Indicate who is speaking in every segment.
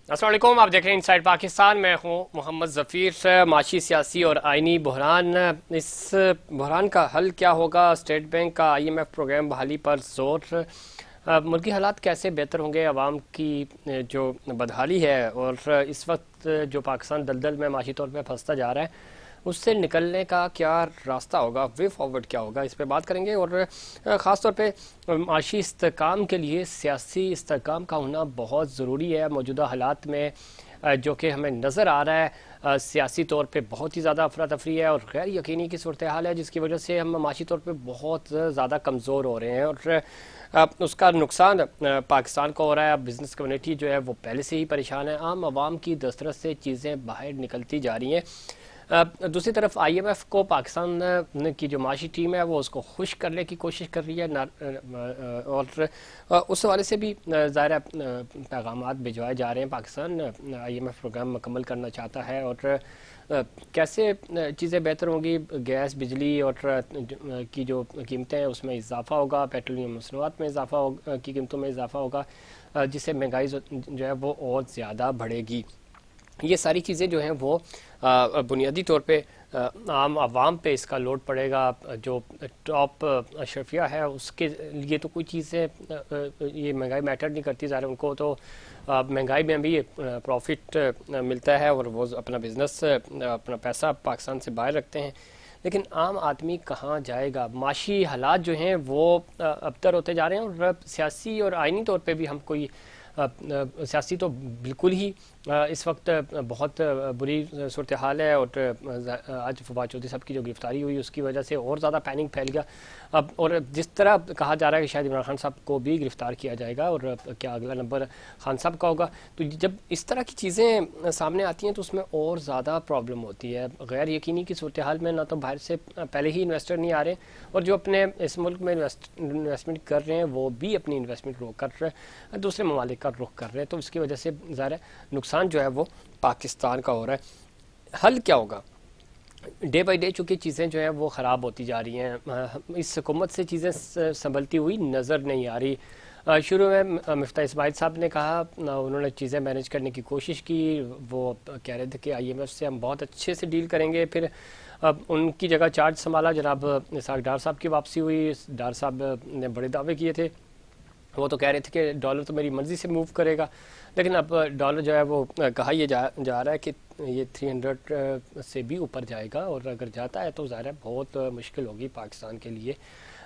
Speaker 1: السلام علیکم، آپ دیکھ رہے ہیں انسائیڈ پاکستان. میں ہوں محمد ظفیر. معاشی، سیاسی اور آئینی بحران، اس بحران کا حل کیا ہوگا؟ اسٹیٹ بینک کا آئی ایم ایف پروگرام بحالی پر زور. ملکی حالات کیسے بہتر ہوں گے؟ عوام کی جو بدحالی ہے اور اس وقت جو پاکستان دلدل میں معاشی طور پہ پھنستا جا رہا ہے، اس سے نکلنے کا کیا راستہ ہوگا؟ وے فارورڈ کیا ہوگا؟ اس پہ بات کریں گے. اور خاص طور پہ معاشی استحکام کے لیے سیاسی استحکام کا ہونا بہت ضروری ہے موجودہ حالات میں، جو کہ ہمیں نظر آ رہا ہے. سیاسی طور پہ بہت ہی زیادہ افراتفری ہے اور غیر یقینی کی صورتحال ہے، جس کی وجہ سے ہم معاشی طور پہ بہت زیادہ کمزور ہو رہے ہیں اور اس کا نقصان پاکستان کو ہو رہا ہے. بزنس کمیونٹی جو ہے وہ پہلے سے ہی پریشان ہے. عام عوام کی دسترس سے چیزیں باہر نکلتی جا رہی ہیں. دوسری طرف آئی ایم ایف کو پاکستان کی جو معاشی ٹیم ہے وہ اس کو خوش کرنے کی کوشش کر رہی ہے، اور اس حوالے سے بھی ظاہر پیغامات بھجوائے جا رہے ہیں. Pakistan I M F programme مکمل کرنا چاہتا ہے اور کیسے چیزیں بہتر ہوں گی؟ گیس، بجلی اور کی جو قیمتیں ہیں اس میں اضافہ ہوگا، پیٹرولیم مصنوعات میں اضافہ ہوگا، کی قیمتوں میں اضافہ ہوگا، جس سے مہنگائی جو ہے وہ اور زیادہ بڑھے گی. یہ ساری چیزیں جو ہیں وہ بنیادی طور پہ عام عوام پہ اس کا لوڈ پڑے گا. جو ٹاپ اشرفیہ ہے اس کے لیے تو کوئی چیزیں یہ مہنگائی میٹر نہیں کرتی. ظاہر ان کو تو مہنگائی میں بھی پروفٹ ملتا ہے اور وہ اپنا بزنس، اپنا پیسہ پاکستان سے باہر رکھتے ہیں. لیکن عام آدمی کہاں جائے گا؟ معاشی حالات جو ہیں وہ ابتر ہوتے جا رہے ہیں اور سیاسی اور آئینی طور پہ بھی ہم کوئی سیاسی تو بالکل ہی اس وقت بہت بری صورتحال ہے. اور آج فواد چودھری صاحب کی جو گرفتاری ہوئی اس کی وجہ سے اور زیادہ پینک پھیل گیا. اور جس طرح کہا جا رہا ہے کہ شاید عمران خان صاحب کو بھی گرفتار کیا جائے گا اور کیا اگلا نمبر خان صاحب کا ہوگا. تو جب اس طرح کی چیزیں سامنے آتی ہیں تو اس میں اور زیادہ پرابلم ہوتی ہے. غیر یقینی کی صورتحال میں نہ تو باہر سے پہلے ہی انویسٹر نہیں آ رہے، اور جو اپنے اس ملک میں انویسٹمنٹ کر رہے ہیں وہ بھی اپنی انویسٹمنٹ روک کر دوسرے ممالک کا رخ کر رہے ہیں. تو اس کی وجہ سے ظاہر نقصان جو ہے وہ پاکستان کا ہو رہا ہے. حل کیا ہوگا؟ ڈے بائی ڈے چونکہ چیزیں جو ہیں وہ خراب ہوتی جا رہی ہیں. اس حکومت سے چیزیں سنبھلتی ہوئی نظر نہیں آ رہی. شروع میں مفتاح اسماعیل صاحب نے کہا، انہوں نے چیزیں مینیج کرنے کی کوشش کی. وہ کہہ رہے تھے کہ آئی ایم ایف سے ہم بہت اچھے سے ڈیل کریں گے. پھر اب ان کی جگہ چارج سنبھالا جناب اسحاق ڈار صاحب کی واپسی ہوئی. ڈار صاحب نے بڑے دعوے کیے تھے. وہ تو کہہ رہے تھے کہ ڈالر تو میری مرضی سے موو کرے گا، لیکن اب ڈالر جو ہے وہ کہا یہ جا رہا ہے کہ یہ 300 سے بھی اوپر جائے گا، اور اگر جاتا ہے تو ظاہر ہے بہت مشکل ہوگی پاکستان کے لیے.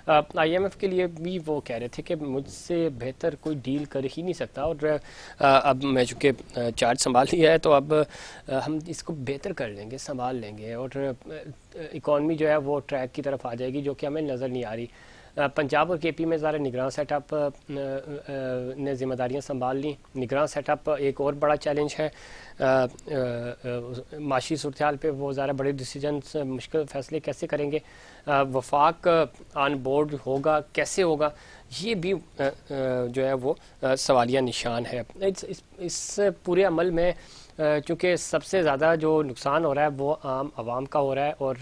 Speaker 1: آئی ایم ایف کے لیے بھی وہ کہہ رہے تھے کہ مجھ سے بہتر کوئی ڈیل کر ہی نہیں سکتا، اور اب میں چونکہ چارج سنبھال لیا ہے تو اب ہم اس کو بہتر کر لیں گے، سنبھال لیں گے، اور اکانومی جو ہے وہ ٹریک کی طرف آ جائے گی، جو کہ ہمیں نظر نہیں آ رہی. پنجاب اور کے پی میں ظاہر نگراں سیٹ اپ نے ذمہ داریاں سنبھال لیں. نگراں سیٹ اپ ایک اور بڑا چیلنج ہے. معاشی صورتحال پہ وہ ظاہر بڑے ڈیسیجنس، مشکل فیصلے کیسے کریں گے؟ وفاق آن بورڈ ہوگا کیسے ہوگا؟ یہ بھی جو ہے وہ سوالیہ نشان ہے. اس پورے عمل میں چونکہ سب سے زیادہ جو نقصان ہو رہا ہے وہ عام عوام کا ہو رہا ہے، اور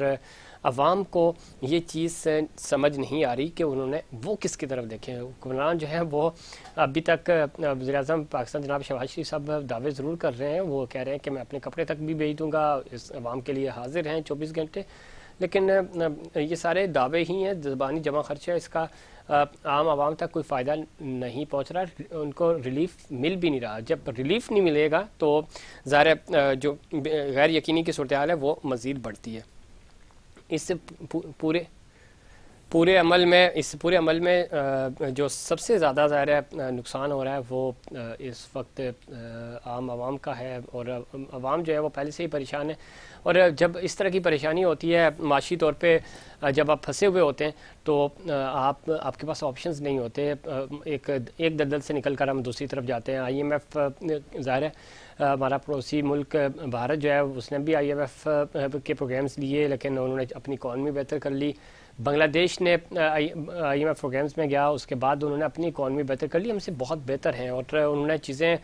Speaker 1: عوام کو یہ چیز سمجھ نہیں آ رہی کہ انہوں نے وہ کس کی طرف دیکھیں. حکمران جو ہیں وہ ابھی تک وزیر اعظم پاکستان جناب شہباز شریف صاحب دعوے ضرور کر رہے ہیں. وہ کہہ رہے ہیں کہ میں اپنے کپڑے تک بھی بھیج دوں گا، اس عوام کے لیے حاضر ہیں 24 گھنٹے. لیکن یہ سارے دعوے ہی ہیں، زبانی جمع خرچ ہے. اس کا عام عوام تک کوئی فائدہ نہیں پہنچ رہا، ان کو ریلیف مل بھی نہیں رہا. جب ریلیف نہیں ملے گا تو ظاہر جو غیر یقینی کی صورتحال ہے وہ مزید بڑھتی ہے. اس پورے عمل میں جو سب سے زیادہ ظاہر ہے نقصان ہو رہا ہے وہ اس وقت عام عوام کا ہے، اور عوام جو ہے وہ پہلے سے ہی پریشان ہے. اور جب اس طرح کی پریشانی ہوتی ہے معاشی طور پہ، جب آپ پھنسے ہوئے ہوتے ہیں تو آپ کے پاس آپشنز نہیں ہوتے. ایک دلدل سے نکل کر ہم دوسری طرف جاتے ہیں. آئی ایم ایف ظاہر ہے ہمارا پڑوسی ملک بھارت جو ہے اس نے بھی آئی ایم ایف کے پروگرامز لیے، لیکن انہوں نے اپنی اکانومی بہتر کر لی. بنگلہ دیش نے آئی ایم ایف پروگرامز میں گیا، اس کے بعد انہوں نے اپنی اکانومی بہتر کر لی، ہم سے بہت بہتر ہیں، اور انہوں نے چیزیں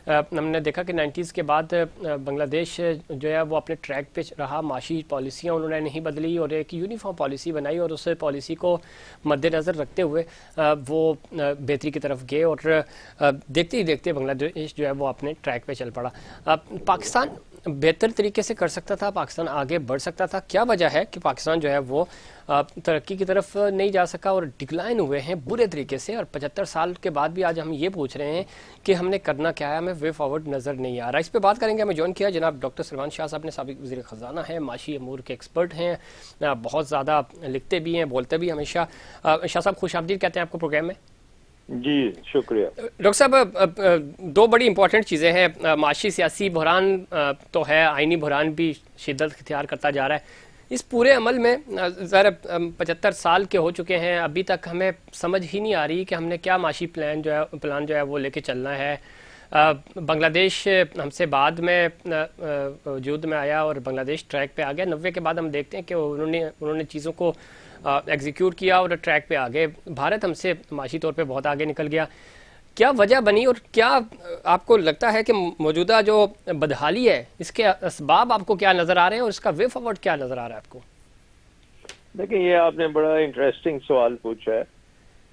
Speaker 1: ہم نے دیکھا کہ 90s کے بعد بنگلہ دیش جو ہے وہ اپنے ٹریک پہ رہا، معاشی پالیسیاں انہوں نے نہیں بدلی اور ایک یونیفارم پالیسی بنائی، اور اس پالیسی کو مد نظر رکھتے ہوئے وہ بہتری کی طرف گئے، اور دیکھتے ہی دیکھتے بنگلہ دیش جو ہے وہ اپنے ٹریک پہ چل پڑا۔ پاکستان بہتر طریقے سے کر سکتا تھا، پاکستان آگے بڑھ سکتا تھا، کیا وجہ ہے کہ پاکستان جو ہے وہ ترقی کی طرف نہیں جا سکا اور ڈکلائن ہوئے ہیں برے طریقے سے، اور 75 سال کے بعد بھی آج ہم یہ پوچھ رہے ہیں کہ ہم نے کرنا کیا ہے، ہمیں وے فارورڈ نظر نہیں آ رہا؟ اس پہ بات کریں گے۔ ہمیں جوائن کیا جناب ڈاکٹر سلمان شاہ صاحب نے، سابق وزیر خزانہ ہیں، معاشی امور کے ایکسپرٹ ہیں، بہت زیادہ لکھتے بھی ہیں، بولتے بھی ہمیشہ۔ شاہ صاحب خوش آمدید کہتے ہیں آپ کو پروگرام میں۔
Speaker 2: جی شکریہ۔
Speaker 1: ڈاکٹر صاحب، دو بڑی امپورٹنٹ چیزیں ہیں، معاشی سیاسی بحران تو ہے، آئینی بحران بھی شدت اختیار کرتا جا رہا ہے۔ اس پورے عمل میں ظاہر 75 سال کے ہو چکے ہیں، ابھی تک ہمیں سمجھ ہی نہیں آ رہی کہ ہم نے کیا معاشی پلان جو ہے وہ لے کے چلنا ہے۔ بنگلہ دیش ہم سے بعد میں وجود میں آیا اور بنگلہ دیش ٹریک پہ آ گیا۔ 90 کے بعد ہم دیکھتے ہیں کہ انہوں نے چیزوں کو ایگزیکیوٹ کیا اور ٹریک پہ آگے۔ بھارت ہم سے معاشی طور پہ بہت آگے نکل گیا۔ کیا وجہ بنی اور کیا آپ کو لگتا ہے کہ موجودہ جو بدحالی ہے اس کے اسباب آپ کو کیا نظر آ رہے ہیں اور اس کا وے فارورڈ کیا نظر آ رہا ہے آپ کو؟
Speaker 2: دیکھیں، یہ آپ نے بڑا انٹرسٹنگ سوال پوچھا ہے،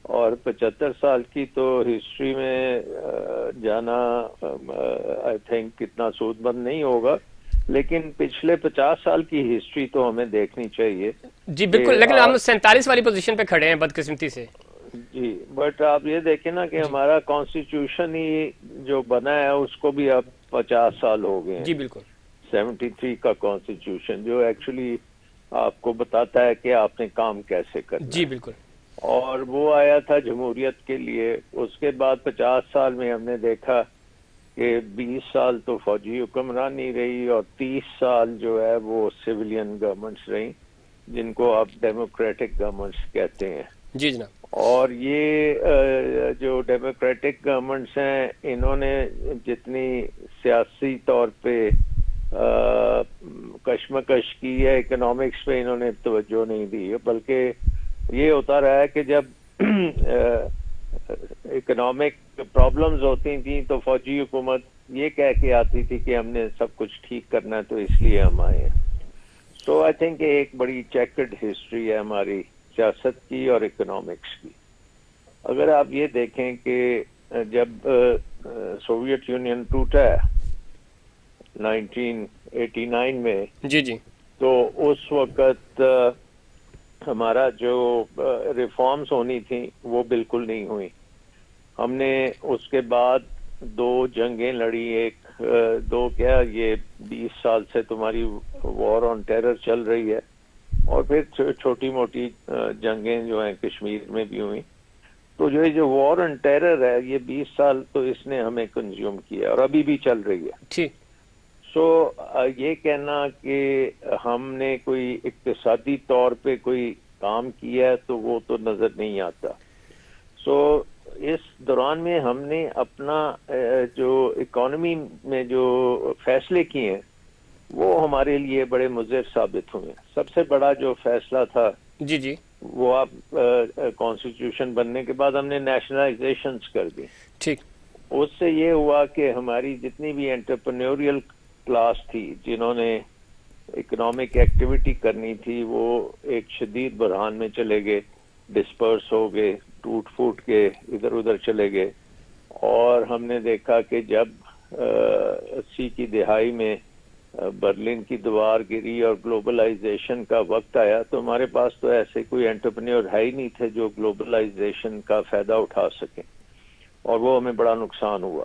Speaker 2: اور 75 سال کی تو ہسٹری میں جانا آئی تھنک اتنا سود مند نہیں ہوگا، لیکن پچھلے 50 سال کی ہسٹری تو ہمیں دیکھنی چاہیے۔
Speaker 1: جی بالکل، لیکن ہم 47 والی پوزیشن پہ کھڑے ہیں بدقسمتی سے۔
Speaker 2: جی بٹ آپ یہ دیکھیں نا کہ ہمارا کانسٹیٹیوشن ہی جو بنا ہے اس کو بھی اب 50 سال ہو گئے ہیں۔
Speaker 1: جی بالکل،
Speaker 2: 73 کا کانسٹیٹیوشن جو ایکچولی آپ کو بتاتا ہے کہ آپ نے کام کیسے کرنا
Speaker 1: جی
Speaker 2: ہے،
Speaker 1: بالکل،
Speaker 2: اور وہ آیا تھا جمہوریت کے لیے۔ اس کے بعد 50 سال میں ہم نے دیکھا کہ 20 سال تو فوجی حکمرانی رہی اور 30 سال جو ہے وہ سویلین گورنمنٹس رہی، جن کو آپ ڈیموکریٹک گورنمنٹس کہتے ہیں۔
Speaker 1: جی جناب۔
Speaker 2: اور یہ جو ڈیموکریٹک گورنمنٹس ہیں، انہوں نے جتنی سیاسی طور پہ کشمکش کی ہے، اکنامکس پہ انہوں نے توجہ نہیں دی، بلکہ یہ ہوتا رہا ہے کہ جب اکنامک پرابلمز ہوتی تھیں تو فوجی حکومت یہ کہہ کے آتی تھی کہ ہم نے سب کچھ ٹھیک کرنا ہے تو اس لیے ہم آئے ہیں۔ سو آئی تھنک ایک بڑی چیکرڈ ہسٹری ہے ہماری سیاست کی اور اکنامکس کی۔ اگر آپ یہ دیکھیں کہ جب سوویت یونین ٹوٹا ہے 1989 میں،
Speaker 1: جی جی،
Speaker 2: تو اس وقت ہمارا جو ریفارمز ہونی تھیں وہ بالکل نہیں ہوئی۔ ہم نے اس کے بعد 2 جنگیں لڑی، کیا یہ 20 سال سے تمہاری وار آن ٹیرر چل رہی ہے، اور پھر چھوٹی موٹی جنگیں جو ہیں کشمیر میں بھی ہوئیں۔ تو جو وار آن ٹیرر ہے، یہ 20 سال تو اس نے ہمیں کنزیوم کیا اور ابھی بھی چل رہی ہے۔
Speaker 1: ٹھیک۔
Speaker 2: سو یہ کہنا کہ ہم نے کوئی اقتصادی طور پہ کوئی کام کیا ہے تو وہ تو نظر نہیں آتا۔ سو اس دوران میں ہم نے اپنا جو اکانومی میں جو فیصلے کیے ہیں وہ ہمارے لیے بڑے مضر ثابت ہوئے ہیں۔ سب سے بڑا جو فیصلہ تھا
Speaker 1: جی جی،
Speaker 2: وہ آپ کانسٹیٹیوشن بننے کے بعد ہم نے نیشنلائزیشنز کر دی۔
Speaker 1: ٹھیک۔
Speaker 2: اس سے یہ ہوا کہ ہماری جتنی بھی انٹرپرینیوریل کلاس تھی، جنہوں نے اکنامک ایکٹیویٹی کرنی تھی، وہ ایک شدید بحران میں چلے گئے، ڈسپرس ہو گئے، ٹوٹ پھوٹ کے ادھر ادھر چلے گئے۔ اور ہم نے دیکھا کہ جب 80 کی دہائی میں برلن کی دیوار گری اور گلوبلائزیشن کا وقت آیا، تو ہمارے پاس تو ایسے کوئی انٹرپرینور ہے ہی نہیں تھے جو گلوبلائزیشن کا فائدہ اٹھا سکیں، اور وہ ہمیں بڑا نقصان ہوا۔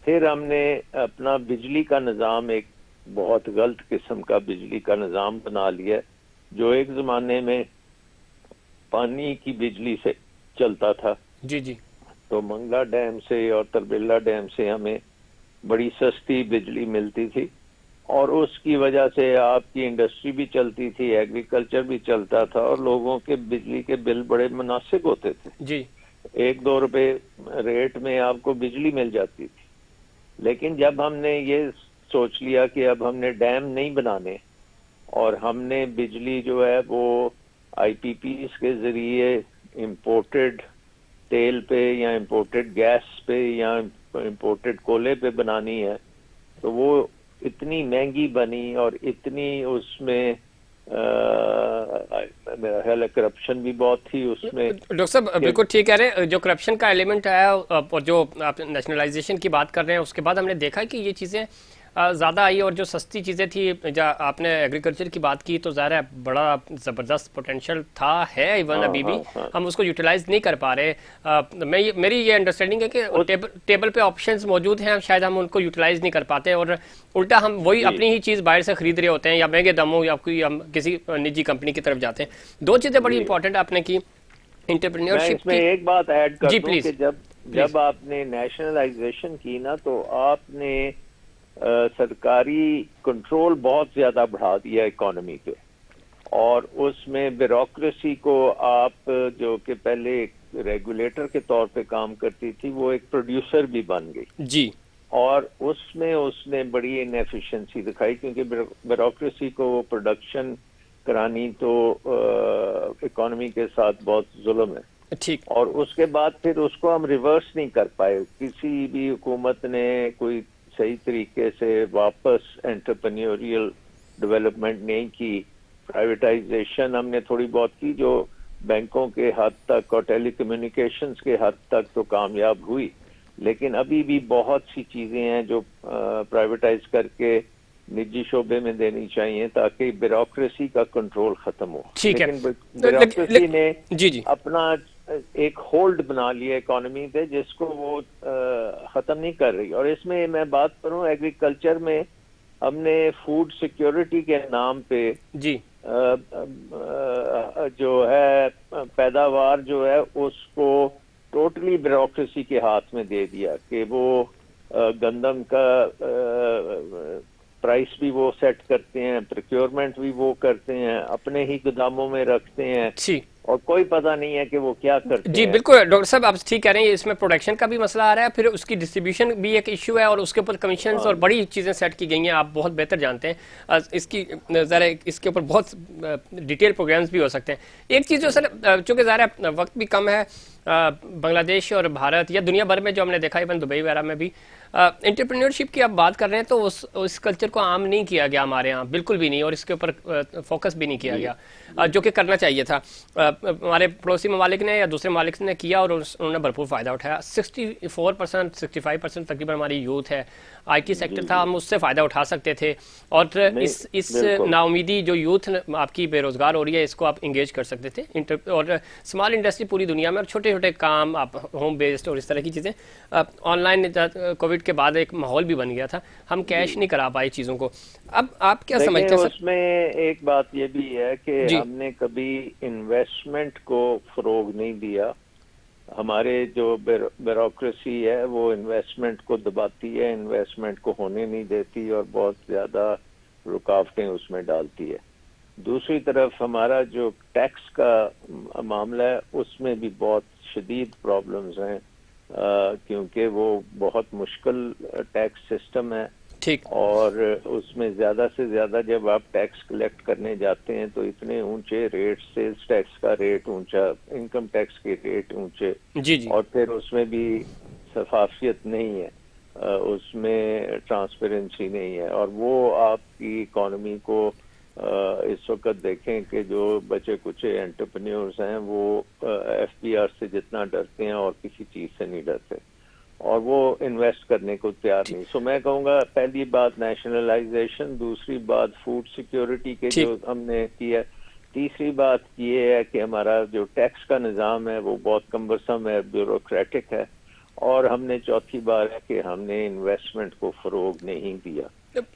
Speaker 2: پھر ہم نے اپنا بجلی کا نظام ایک بہت غلط قسم کا بجلی کا نظام بنا لیا، جو ایک زمانے میں پانی کی بجلی سے چلتا تھا۔
Speaker 1: جی جی،
Speaker 2: تو منگلا ڈیم سے اور تربیلا ڈیم سے ہمیں بڑی سستی بجلی ملتی تھی، اور اس کی وجہ سے آپ کی انڈسٹری بھی چلتی تھی، ایگریکلچر بھی چلتا تھا، اور لوگوں کے بجلی کے بل بڑے مناسب ہوتے تھے۔
Speaker 1: جی
Speaker 2: 1-2 روپے ریٹ میں آپ کو بجلی مل جاتی تھی۔ لیکن جب ہم نے یہ سوچ لیا کہ اب ہم نے ڈیم نہیں بنانے، اور ہم نے بجلی جو ہے وہ آئی پی پیز کے ذریعے امپورٹڈ تیل پہ یا امپورٹڈ گیس پہ یا امپورٹڈ کولے پہ بنانی ہے تو وہ اتنی مہنگی بنی اور اتنی اس میں میرا خیال ہے کرپشن بھی بہت تھی اس میں.
Speaker 1: ڈاکٹر صاحب بالکل ٹھیک کہہ رہے ہیں. جو کرپشن کا ایلیمنٹ ہے اور جو آپ نیشنلائزیشن کی بات کر رہے ہیں اس کے بعد ہم نے دیکھا کہ یہ چیزیں زیادہ آئی اور جو سستی چیزیں تھی. آپ نے ایگریکلچر کی بات کی تو ظاہر ہے بڑا زبردست پوٹینشیل تھا ہے ایون ابھی بھی ہم اس کو یوٹیلائز نہیں کر پا رہے. میری یہ انڈرسٹینڈنگ ہے کہ ٹیبل پہ آپشنز موجود ہیں, شاید ہم ان کو یوٹیلائز نہیں کر پاتے اور الٹا ہم وہی اپنی ہی چیز باہر سے خرید رہے ہوتے ہیں یا مہنگے دموں یا کوئی ہم کسی نجی کمپنی کی طرف جاتے ہیں. دو چیزیں بڑی امپورٹنٹ آپ نے کی انٹرپرینیورشپ
Speaker 2: میں ایک بات ایڈ کر دوں کہ
Speaker 1: پلیز
Speaker 2: جب آپ نے نیشنلائزیشن کی نا تو آپ نے سرکاری کنٹرول بہت زیادہ بڑھا دیا اکانومی پہ, اور اس میں بیوروکریسی کو آپ جو کہ پہلے ایک ریگولیٹر کے طور پہ کام کرتی تھی وہ ایک پروڈیوسر بھی بن گئی
Speaker 1: جی,
Speaker 2: اور اس نے بڑی انیفیشنسی دکھائی کیونکہ بیوروکریسی کو وہ پروڈکشن کرانی تو اکانومی کے ساتھ بہت ظلم ہے.
Speaker 1: ٹھیک,
Speaker 2: اور اس کے بعد پھر اس کو ہم ریورس نہیں کر پائے. کسی بھی حکومت نے کوئی صحیح طریقے سے واپس انٹرپرینیوریل ڈیولپمنٹ نہیں کی. پرائیویٹائزیشن ہم نے تھوڑی بہت کی جو بینکوں کے حد تک اور ٹیلی کمیونیکیشنز کے حد تک تو کامیاب ہوئی, لیکن ابھی بھی بہت سی چیزیں ہیں جو پرائیویٹائز کر کے نجی شعبے میں دینی چاہیے تاکہ بیوروکریسی کا کنٹرول ختم ہو.
Speaker 1: ٹھیک ہے,
Speaker 2: لیکن بیوروکریسی نے
Speaker 1: جی
Speaker 2: اپنا ایک ہولڈ بنا لیا اکانومی پہ جس کو وہ ختم نہیں کر رہی. اور اس میں بات کروں ایگریکلچر میں ہم نے فوڈ سیکیورٹی کے نام پہ
Speaker 1: جی
Speaker 2: جو ہے پیداوار جو ہے اس کو ٹوٹلی بیوروکریسی کے ہاتھ میں دے دیا کہ وہ گندم کا پرائس بھی وہ سیٹ کرتے ہیں, پروکیورمنٹ بھی وہ کرتے ہیں, اپنے ہی گوداموں میں رکھتے ہیں اور کوئی پتہ نہیں ہے کہ وہ کیا کرتے ہیں.
Speaker 1: جی بالکل ڈاکٹر صاحب آپ ٹھیک کہہ رہے ہیں. اس میں پروڈکشن کا بھی مسئلہ آ رہا ہے, پھر اس کی ڈسٹریبیوشن بھی ایک ایشو ہے اور اس کے اوپر کمیشنز اور بڑی چیزیں سیٹ کی گئی ہیں. آپ بہت بہتر جانتے ہیں اس کی, ذرا اس کے اوپر بہت ڈیٹیل پروگرامز بھی ہو سکتے ہیں. ایک چیز جو سر چونکہ ظاہر ہے وقت بھی کم ہے, بنگلہ دیش اور بھارت یا دنیا بھر میں جو ہم نے دیکھا ایون دبئی وغیرہ میں بھی انٹرپرینیورشپ کی آپ بات کر رہے ہیں تو اس کلچر کو عام نہیں کیا گیا ہمارے ہاں, بالکل بھی نہیں, اور اس کے اوپر فوکس بھی نہیں کیا گیا جو کہ کرنا چاہیے تھا. ہمارے پڑوسی ممالک نے یا دوسرے ممالک نے کیا اور انہوں نے بھرپور فائدہ اٹھایا. 64% 65% تقریباً ہماری یوتھ ہے, آئی ٹی سیکٹر تھا, ہم اس سے فائدہ اٹھا سکتے تھے. اور اس نا امیدی جو یوتھ آپ کی بے روزگار ہو رہی ہے اس کو آپ انگیج کر سکتے تھے. اور اسمال انڈسٹری پوری دنیا میں اور چھوٹے چھوٹے کام آپ ہوم بیسڈ اور اس طرح کی چیزیں آن لائن کووڈ کے بعد ایک ماحول بھی بن گیا تھا, ہم کیش نہیں کرا پائے چیزوں کو. اب آپ کیا سمجھتے ہیں سر؟
Speaker 2: اس میں ایک بات یہ بھی ہے کہ ہم نے کبھی انویسٹمنٹ کو فروغ نہیں دیا. ہمارے جو بیوروکریسی ہے وہ انویسٹمنٹ کو دباتی ہے, انویسٹمنٹ کو ہونے نہیں دیتی اور بہت زیادہ رکاوٹیں اس میں ڈالتی ہے. دوسری طرف ہمارا جو ٹیکس کا معاملہ ہے اس میں بھی بہت شدید پرابلمز ہیں کیونکہ وہ بہت مشکل ٹیکس سسٹم ہے.
Speaker 1: ٹھیک,
Speaker 2: اور اس میں زیادہ سے زیادہ جب آپ ٹیکس کلیکٹ کرنے جاتے ہیں تو اتنے اونچے ریٹ, سیلز ٹیکس کا ریٹ اونچا, انکم ٹیکس کے ریٹ اونچے, اور پھر اس میں بھی شفافیت نہیں ہے, اس میں ٹرانسپیرنسی نہیں ہے. اور وہ آپ کی اکانومی کو اس وقت دیکھیں کہ جو بچے کچے انٹرپرینیورز ہیں وہ ایف بی آر سے جتنا ڈرتے ہیں اور کسی چیز سے نہیں ڈرتے اور وہ انویسٹ کرنے کو تیار نہیں. سو میں کہوں گا پہلی بات نیشنلائزیشن, دوسری بات فوڈ سیکیورٹی کے جو ہم نے کیا, تیسری بات یہ ہے کہ ہمارا جو ٹیکس کا نظام ہے وہ بہت کمبرسم ہے, بیوروکریٹک ہے, اور ہم نے چوتھی بات ہے کہ ہم نے انویسٹمنٹ کو فروغ نہیں دیا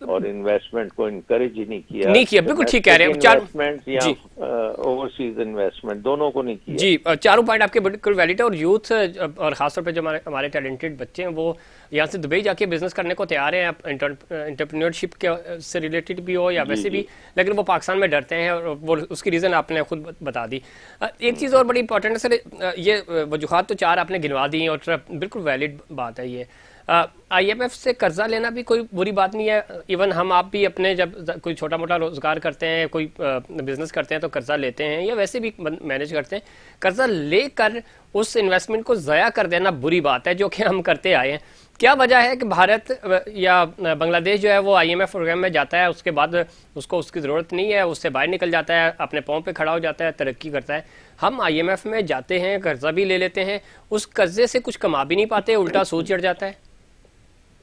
Speaker 2: اور انویسٹمنٹ کو انکریج ہی نہیں کیا.
Speaker 1: بالکل ٹھیک کہہ رہے ہیں.
Speaker 2: انویسٹمنٹ یا اوورسیز انویسٹمنٹ دونوں کو نہیں کیا.
Speaker 1: جی, چاروں پوائنٹ آپ کے بالکل ویلڈ ہے. اور یوتھ اور خاص طور پہ جو ہمارے ٹیلنٹڈ بچے ہیں وہ یہاں سے دبئی جا کے بزنس کرنے کو تیار ہیں, انٹرپرینیورشپ کے سے ریلیٹڈ بھی ہو یا ویسے بھی, لیکن وہ پاکستان میں ڈرتے ہیں اور وہ اس کی ریزن آپ نے خود بتا دی. ایک چیز اور بڑی امپورٹنٹ ہے سر, یہ وجوہات تو چار آپ نے گنوا دی اور بالکل ویلڈ بات ہے یہ. آئی ایم ایف سے قرضہ لینا بھی کوئی بری بات نہیں ہے. ایون ہم آپ بھی اپنے جب کوئی چھوٹا موٹا روزگار کرتے ہیں, کوئی بزنس کرتے ہیں تو قرضہ لیتے ہیں یا ویسے بھی مینیج کرتے ہیں. قرضہ لے کر اس انویسٹمنٹ کو ضائع کر دینا بری بات ہے جو کہ ہم کرتے آئے ہیں. کیا وجہ ہے کہ بھارت یا بنگلہ دیش جو ہے وہ آئی ایم ایف پروگرام میں جاتا ہے، اس کے بعد اس کو اس کی ضرورت نہیں ہے، اس سے باہر نکل جاتا ہے، اپنے پاؤں پہ کھڑا ہو جاتا ہے، ترقی کرتا ہے؟ ہم آئی ایم ایف میں جاتے ہیں، قرضہ بھی لے لیتے ہیں، اس قرضے سے کچھ کما بھی نہیں پاتے، الٹا سود چڑھ جاتا ہے۔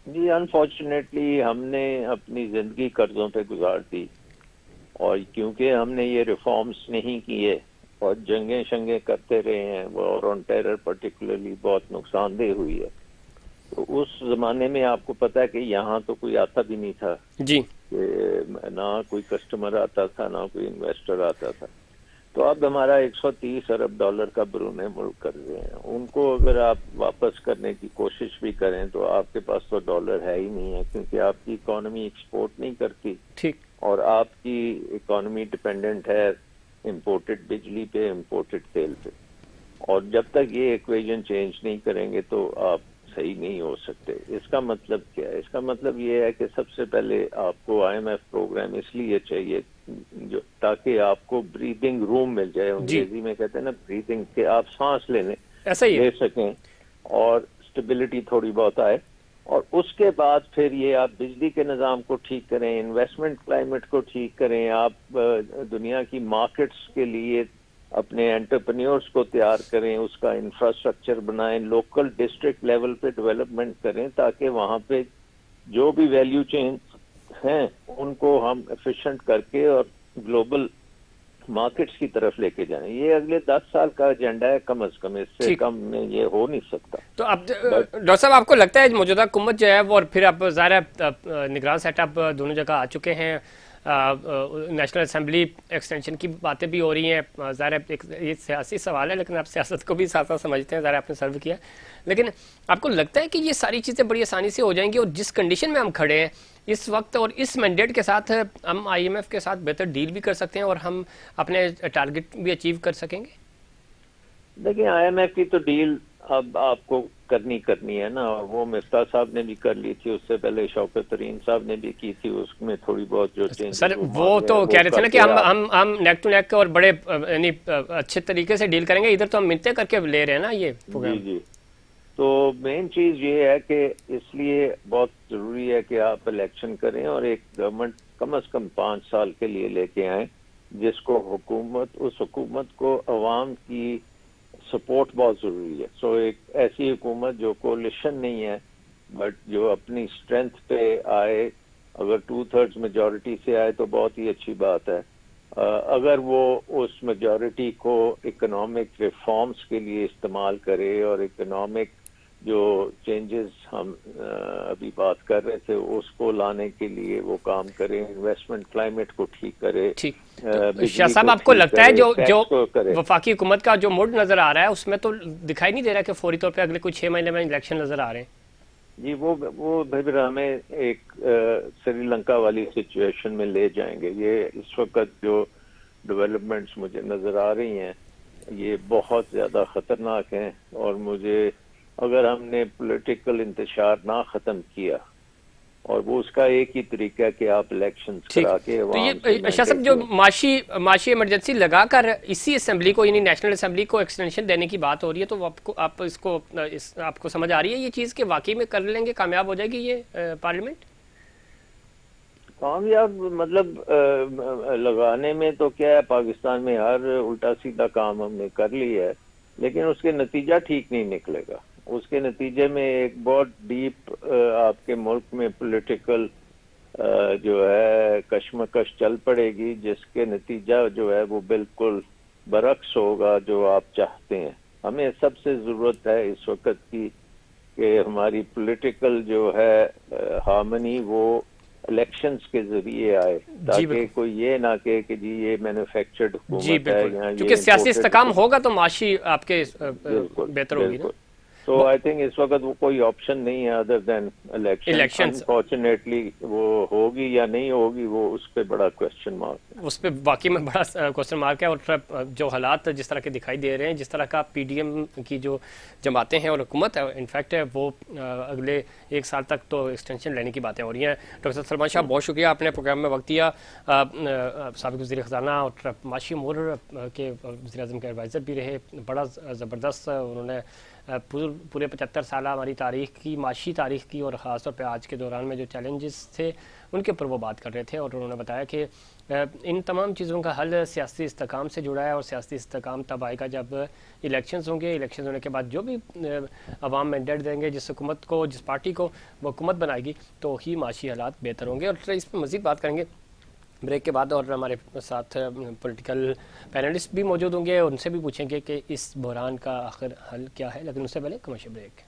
Speaker 2: جی انفارچونیٹلی ہم نے اپنی زندگی قرضوں پہ گزار دی، اور کیونکہ ہم نے یہ ریفارمز نہیں کیے اور جنگیں شنگیں کرتے رہے ہیں، وار آن ٹیرر پرٹیکولرلی بہت نقصان دہ ہوئی ہے، تو اس زمانے میں آپ کو پتا ہے کہ یہاں تو کوئی آتا بھی نہیں تھا،
Speaker 1: جی
Speaker 2: کہ نہ کوئی کسٹمر آتا تھا نہ کوئی انویسٹر آتا تھا۔ تو اب ہمارا 130 ارب ڈالر کا بیرون ملک قرضے ہیں، ان کو اگر آپ واپس کرنے کی کوشش بھی کریں تو آپ کے پاس تو ڈالر ہے ہی نہیں ہے، کیونکہ آپ کی اکانومی ایکسپورٹ نہیں کرتی
Speaker 1: ٹھیک۔
Speaker 2: اور آپ کی اکانومی ڈپینڈنٹ ہے امپورٹڈ بجلی پہ، امپورٹڈ تیل پہ، اور جب تک یہ ایکویژن چینج نہیں کریں گے تو آپ صحیح نہیں ہو سکتے۔ اس کا مطلب کیا ہے؟ اس کا مطلب یہ ہے کہ سب سے پہلے آپ کو آئی ایم ایف پروگرام اس لیے چاہیے تاکہ آپ کو بریدنگ روم مل جائے،
Speaker 1: جی
Speaker 2: انگریزی میں کہتے ہیں نا بریدنگ، کہ آپ سانس
Speaker 1: ایسا ہی ہے۔
Speaker 2: لے سکیں اور اسٹیبلٹی تھوڑی بہت آئے، اور اس کے بعد پھر یہ آپ بجلی کے نظام کو ٹھیک کریں، انویسٹمنٹ کلائمیٹ کو ٹھیک کریں، آپ دنیا کی مارکیٹس کے لیے اپنے انٹرپرینیورس کو تیار کریں، اس کا انفراسٹرکچر بنائیں، لوکل ڈسٹرکٹ لیول پہ ڈیولپمنٹ کریں تاکہ وہاں پہ جو بھی ویلیو چینز ہیں ان کو ہم ایفیشینٹ کر کے اور گلوبل مارکیٹس کی طرف لے کے جائیں۔ یہ اگلے 10 سال کا ایجنڈا ہے کم از کم، اس سے
Speaker 1: ٹھیک۔
Speaker 2: کم میں یہ ہو نہیں سکتا۔
Speaker 1: تو اب ڈاکٹر صاحب آپ کو لگتا ہے موجودہ حکومت جو ہے وہ، اور پھر اب ظاہر ہے نگران سیٹ اپ دونوں جگہ آ چکے ہیں، نیشنل اسمبلی ایکسٹینشن کی باتیں بھی ہو رہی ہیں، ظاہر ہے یہ سیاسی سوال ہے لیکن آپ سیاست کو بھی ساتھ ساتھ سمجھتے ہیں، ظاہر آپ نے سرو کیا، لیکن آپ کو لگتا ہے کہ یہ ساری چیزیں بڑی آسانی سے ہو جائیں گی، اور جس کنڈیشن میں ہم کھڑے ہیں اس وقت اور اس مینڈیٹ کے ساتھ ہم آئی ایم ایف کے ساتھ بہتر ڈیل بھی کر سکتے ہیں اور ہم اپنے ٹارگٹ بھی اچیو کر سکیں گے؟
Speaker 2: دیکھیں آئی ایم ایف کی تو ڈیل اب آپ کو کرنی ہے نا، اور وہ مفتاح صاحب نے بھی کر لی تھی، اس سے پہلے شوکت ترین صاحب نے بھی کی تھی، اس میں تھوڑی بہت جو چینج
Speaker 1: سر وہ تو کہہ رہے تھے نا کہ ہم نیک ٹو نیک اور بڑے یعنی اچھے طریقے سے ڈیل کریں گے، ادھر تو ہم منتیں کر کے لے رہے ہیں نا یہ پروگرام۔
Speaker 2: جی جی، تو مین چیز یہ ہے کہ اس لیے بہت ضروری ہے کہ آپ الیکشن کریں اور ایک گورنمنٹ کم از کم 5 سال کے لیے لے کے آئیں، جس کو اس حکومت کو عوام کی سپورٹ بہت ضروری ہے۔ سو ایک ایسی حکومت جو کولیشن نہیں ہے بٹ جو اپنی اسٹرینتھ پہ آئے، اگر 2/3 میجورٹی سے آئے تو بہت ہی اچھی بات ہے، اگر وہ اس میجورٹی کو اکنامک ریفارمز کے لیے استعمال کرے اور اکنامک جو چینجز ہم ابھی بات کر رہے تھے اس کو لانے کے لیے وہ کام کرے، انویسٹمنٹ کلائمیٹ کو ٹھیک کرے،
Speaker 1: ٹھیک۔ شاہ صاحب آپ کو لگتا ہے جو وفاقی حکومت کا جو موڈ نظر آ رہا ہے اس میں تو دکھائی نہیں دے رہا کہ فوری طور پہ اگلے کچھ 6 مہینے میں الیکشن نظر آ رہے ہیں؟
Speaker 2: جی وہ پھر ہمیں ایک سری لنکا والی سچویشن میں لے جائیں گے۔ یہ اس وقت جو ڈیولپمنٹس مجھے نظر آ رہی ہیں یہ بہت زیادہ خطرناک ہیں، اور مجھے اگر ہم نے پولیٹیکل انتشار نہ ختم کیا، اور وہ اس کا ایک ہی طریقہ ہے کہ آپ الیکشنز کرا کے
Speaker 1: تو یہ شاہ صاحب جو معاشی ایمرجنسی لگا کر اسی اسمبلی کو یعنی نیشنل اسمبلی کو ایکسٹینشن دینے کی بات ہو رہی ہے، تو آپ اس کو آپ کو سمجھ آ رہی ہے یہ چیز کہ واقعی میں کر لیں گے، کامیاب ہو جائے گی یہ پارلیمنٹ؟
Speaker 2: کامیاب مطلب لگانے میں تو کیا ہے، پاکستان میں ہر الٹا سیدھا کام ہم نے کر لیا ہے لیکن اس کے نتیجہ ٹھیک نہیں نکلے گا۔ اس کے نتیجے میں ایک بہت ڈیپ آپ کے ملک میں پولیٹیکل جو ہے کشمکش چل پڑے گی، جس کے نتیجہ جو ہے وہ بالکل برعکس ہوگا جو آپ چاہتے ہیں۔ ہمیں سب سے ضرورت ہے اس وقت کی کہ ہماری پولیٹیکل جو ہے ہارمنی وہ الیکشنز کے ذریعے آئے، تاکہ کوئی یہ نہ کہے کہ جی یہ مینوفیکچرڈ حکومت ہے، یہاں
Speaker 1: کیونکہ سیاسی استحکام ہوگا تو معاشی آپ کے بہتر ہوگی نا۔
Speaker 2: تو آئی تھنک اس وقت وہ کوئی آپشن نہیں ہے ادر دین الیکشن۔ انفارچونیٹلی وہ ہوگی یا نہیں ہوگی وہ اس پہ بڑا کوشچن مارک ہے، اس
Speaker 1: پہ واقعی میں بڑا کوشچن مارک ہے، اور جو حالات جس طرح کے دکھائی دے رہے ہیں، جس طرح کا پی ڈی ایم کی جو جماعتیں ہیں اور حکومت ہے انفیکٹ ہے وہ اگلے 1 سال تک تو ایکسٹینشن لینے کی باتیں ہو رہی ہیں۔ ڈاکٹر سلمان شاہ بہت شکریہ، آپ نے پروگرام میں وقت دیا۔ سابق وزیر خزانہ اور معاشی امور کے وزیر اعظم کے ایڈوائزر بھی رہے، بڑا زبردست انہوں نے پورے 75 سالہ ہماری تاریخ کی، معاشی تاریخ کی، اور خاص طور پہ آج کے دوران میں جو چیلنجز تھے ان کے اوپر وہ بات کر رہے تھے، اور انہوں نے بتایا کہ ان تمام چیزوں کا حل سیاسی استحکام سے جڑا ہے، اور سیاسی استحکام تب آئے گا جب الیکشنز ہوں گے، الیکشنز ہونے کے بعد جو بھی عوام مینڈیٹ دیں گے جس حکومت کو، جس پارٹی کو وہ حکومت بنائے گی، تو ہی معاشی حالات بہتر ہوں گے۔ اور اس پہ مزید بات کریں گے بریک کے بعد، اور ہمارے ساتھ پولیٹیکل پینلسٹ بھی موجود ہوں گے، ان سے بھی پوچھیں گے کہ اس بحران کا آخر حل کیا ہے، لیکن اس سے پہلے کمرشل بریک۔